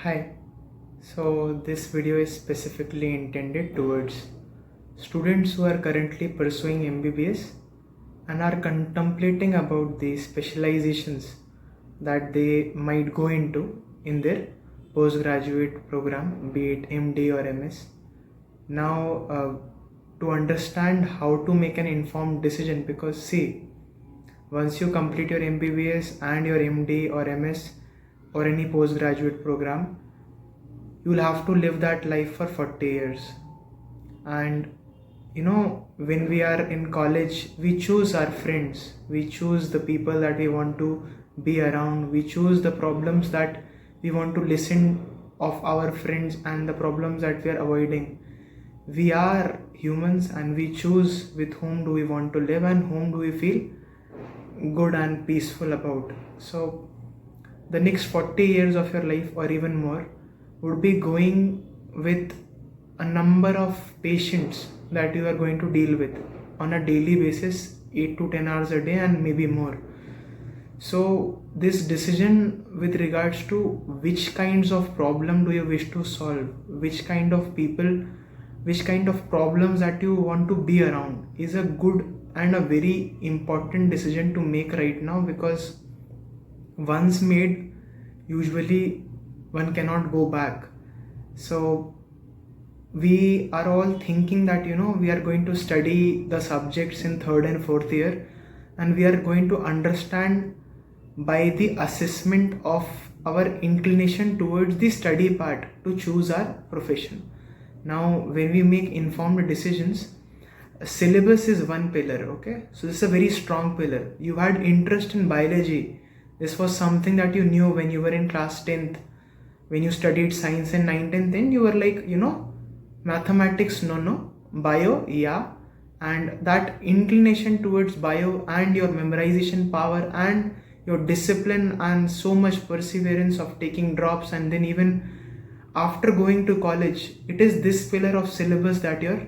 Hi, so this video is specifically intended towards students who are currently pursuing MBBS and are contemplating about the specializations that they might go into in their postgraduate program, be it MD or MS. Now, to understand how to make an informed decision, because see, once you complete your MBBS and your MD or MS or any postgraduate program, you will have to live that life for 40 years. And when we are in college, we choose our friends, we choose the people that we want to be around, we choose the problems that we want to listen of our friends and the problems that we are avoiding. We are humans and we choose with whom do we want to live and whom do we feel good and peaceful about. So the next 40 years of your life or even more would be going with a number of patients that you are going to deal with on a daily basis, 8 to 10 hours a day and maybe more. So this decision with regards to which kinds of problem do you wish to solve, which kind of people, which kind of problems that you want to be around is a good and a very important decision to make right now, because once made, usually one cannot go back. So we are all thinking that we are going to study the subjects in third and fourth year and we are going to understand by the assessment of our inclination towards the study part to choose our profession. Now when we make informed decisions, syllabus is one pillar. Okay, so this is a very strong pillar. You had interest in biology, this was something that you knew when you were in class 10th, when you studied science in 9th and 10th, you were like, mathematics no, bio yeah, and that inclination towards bio and your memorization power and your discipline and so much perseverance of taking drops, and then even after going to college, it is this pillar of syllabus that you're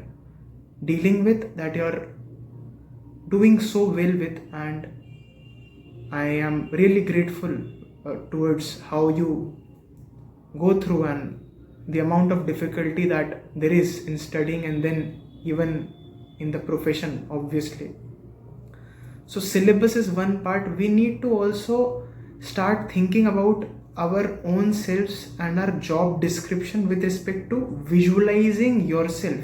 dealing with, that you're doing so well with. And I am really grateful towards how you go through and the amount of difficulty that there is in studying and then even in the profession, obviously. So syllabus is one part. We need to also start thinking about our own selves and our job description with respect to visualizing yourself.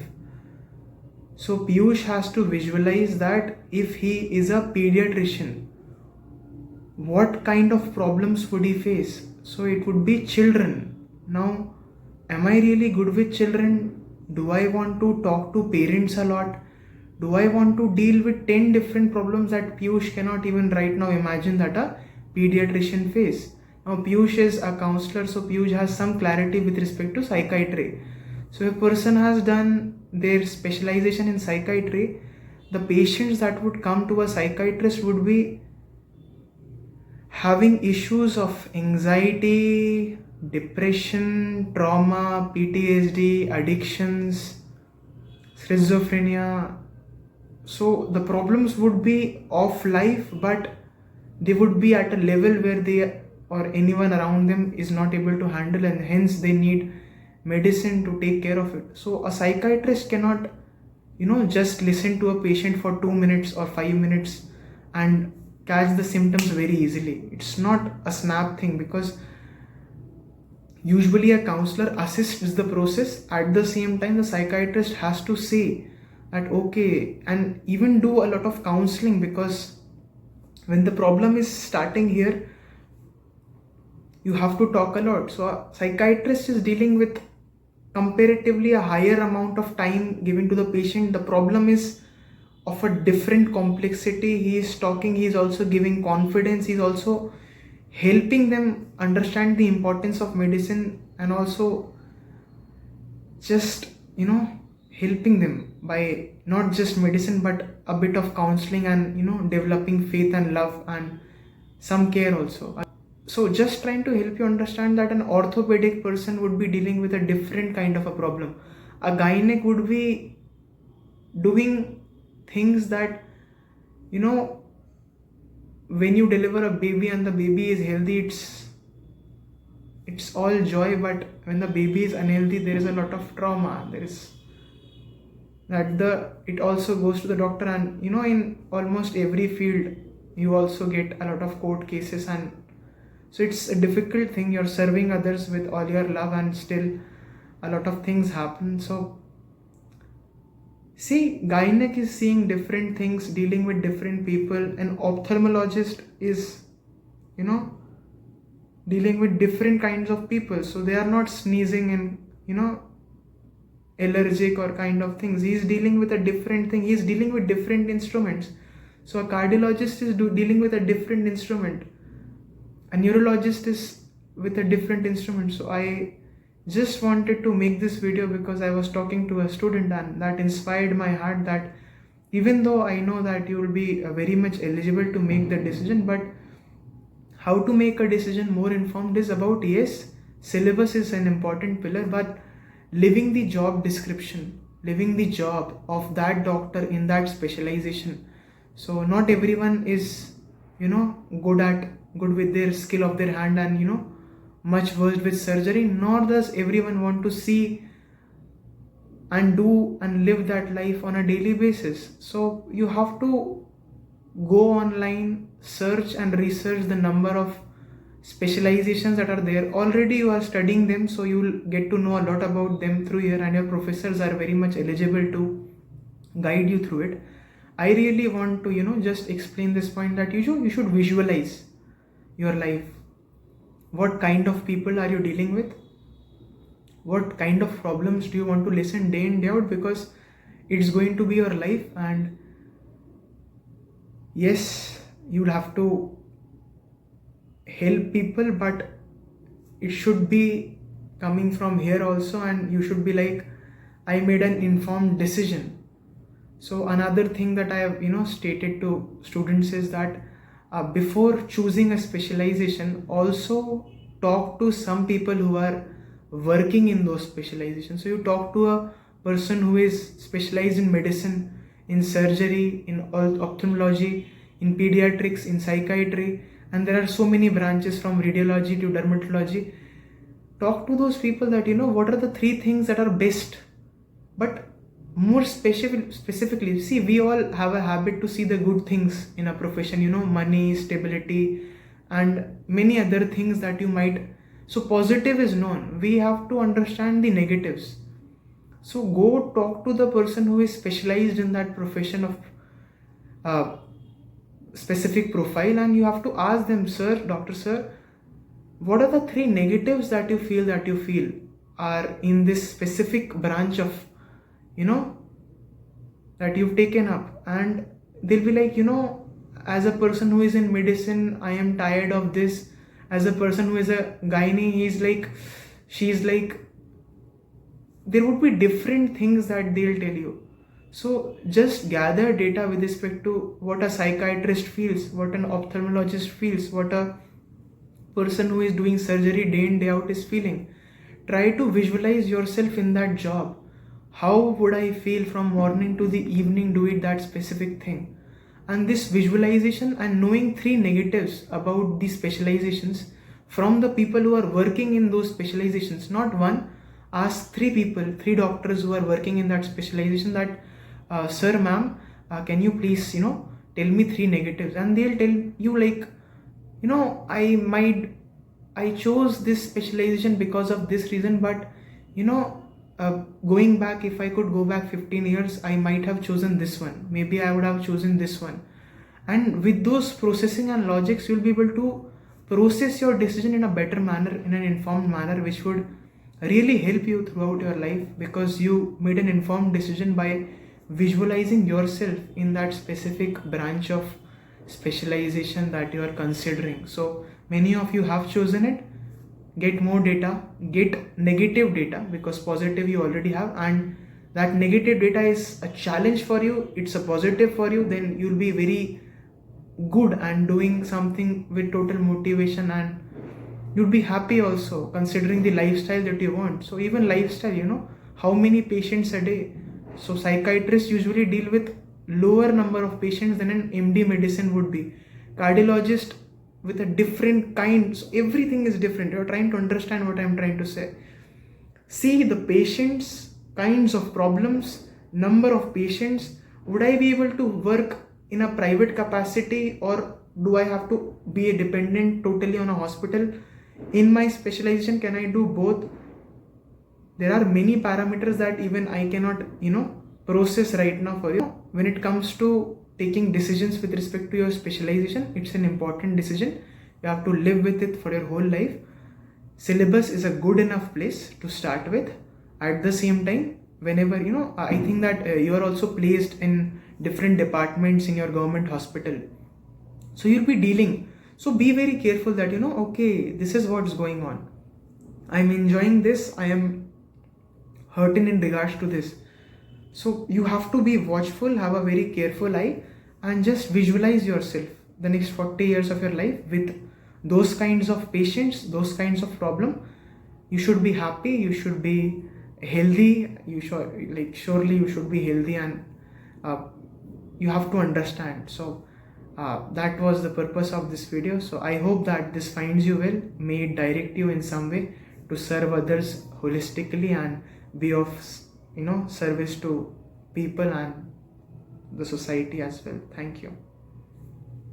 So Piyush has to visualize that if he is a pediatrician, what kind of problems would he face? So it would be children. Now, am I really good with children? Do I want to talk to parents a lot? Do I want to deal with 10 different problems that Piyush cannot even right now imagine that a pediatrician face? Now Piyush is a counselor, so Piyush has some clarity with respect to psychiatry. So if a person has done their specialization in psychiatry, the patients that would come to a psychiatrist would be having issues of anxiety, depression, trauma, PTSD, addictions, schizophrenia. So the problems would be of life, but they would be at a level where they or anyone around them is not able to handle, and hence they need medicine to take care of it. So a psychiatrist cannot just listen to a patient for 2 minutes or 5 minutes and catch the symptoms very easily. It's not a snap thing, because usually a counselor assists the process. At the same time, the psychiatrist has to say that okay, and even do a lot of counseling, because when the problem is starting here, you have to talk a lot. So a psychiatrist is dealing with comparatively a higher amount of time given to the patient. The problem is of a different complexity. He is talking, he is also giving confidence, he is also helping them understand the importance of medicine, and also just helping them by not just medicine but a bit of counseling and developing faith and love and some care also. So just trying to help you understand that an orthopedic person would be dealing with a different kind of a problem. A gynec would be doing things that when you deliver a baby and the baby is healthy, it's all joy, but when the baby is unhealthy, there is a lot of trauma. There is it also goes to the doctor, and in almost every field you also get a lot of court cases, and so it's a difficult thing. You're serving others with all your love and still a lot of things happen. So see, gynec is seeing different things, dealing with different people. An ophthalmologist is dealing with different kinds of people, so they are not sneezing and allergic or kind of things. He is dealing with a different thing. He is dealing with different instruments. So a cardiologist is dealing with a different instrument. A neurologist is with a different instrument. So I just wanted to make this video because I was talking to a student, and that inspired my heart, that even though I know that you will be very much eligible to make the decision, but how to make a decision more informed is about, yes, syllabus is an important pillar, but living the job description, living the job of that doctor in that specialization. So not everyone is good with their skill of their hand and much versed with surgery, nor does everyone want to see and do and live that life on a daily basis. So you have to go online, search and research the number of specializations that are there. Already you are studying them, so you will get to know a lot about them through here, and your professors are very much eligible to guide you through it. I really want to just explain this point, that you should visualize your life. What kind of people are you dealing with? What kind of problems do you want to listen day in day out? Because it's going to be your life, and yes, you'll have to help people, but it should be coming from here also, and you should be like, I made an informed decision. So another thing that I have stated to students is that before choosing a specialization, also talk to some people who are working in those specializations. So you talk to a person who is specialized in medicine, in surgery, in ophthalmology, in pediatrics, in psychiatry, and there are so many branches from radiology to dermatology. Talk to those people that what are the 3 things that are best. But more specifically, see, we all have a habit to see the good things in a profession, money, stability, and many other things that you might. So positive is known. We have to understand the negatives. So go talk to the person who is specialized in that profession of specific profile, and you have to ask them, sir, doctor sir, what are the 3 negatives that you feel are in this specific branch of that you've taken up? And they'll be like, as a person who is in medicine, I am tired of this. As a person who is a gynae, she's like, there would be different things that they'll tell you. So just gather data with respect to what a psychiatrist feels, what an ophthalmologist feels, what a person who is doing surgery day in day out is feeling. Try to visualize yourself in that job. How would I feel from morning to the evening doing that specific thing? And this visualization and knowing 3 negatives about these specializations from the people who are working in those specializations, not one, ask 3 people, 3 doctors who are working in that specialization, that sir, ma'am, can you please tell me 3 negatives? And they'll tell you like, I chose this specialization because of this reason, but going back, if I could go back 15 years, I might have chosen this one. Maybe I would have chosen this one. And with those processing and logics, you'll be able to process your decision in a better manner, in an informed manner, which would really help you throughout your life, because you made an informed decision by visualizing yourself in that specific branch of specialization that you are considering. So many of you have chosen it. Get more data, get negative data, because positive you already have, and that negative data is a challenge for you, it's a positive for you, then you'll be very good and doing something with total motivation, and you'll be happy also considering the lifestyle that you want. So even lifestyle, how many patients a day? So psychiatrists usually deal with lower number of patients than an MD medicine would be. Cardiologist with a different kind. So everything is different. You're trying to understand what I'm trying to say. See the patients, kinds of problems, number of patients. Would I be able to work in a private capacity, or do I have to be a dependent totally on a hospital? In my specialization, can I do both? There are many parameters that even I cannot, process right now for you. When it comes to taking decisions with respect to your specialization, it's an important decision. You have to live with it for your whole life. Syllabus is a good enough place to start with. At the same time, whenever, I think that you are also placed in different departments in your government hospital. So you'll be dealing. So be very careful that, okay, this is what's going on. I'm enjoying this. I am hurting in regards to this. So you have to be watchful, have a very careful eye, and just visualize yourself the next 40 years of your life with those kinds of patients, those kinds of problem. You should be happy, you should be healthy, surely you should be healthy, and you have to understand. So that was the purpose of this video. So I hope that this finds you well, may it direct you in some way to serve others holistically and be of service to people and the society as well. Thank you.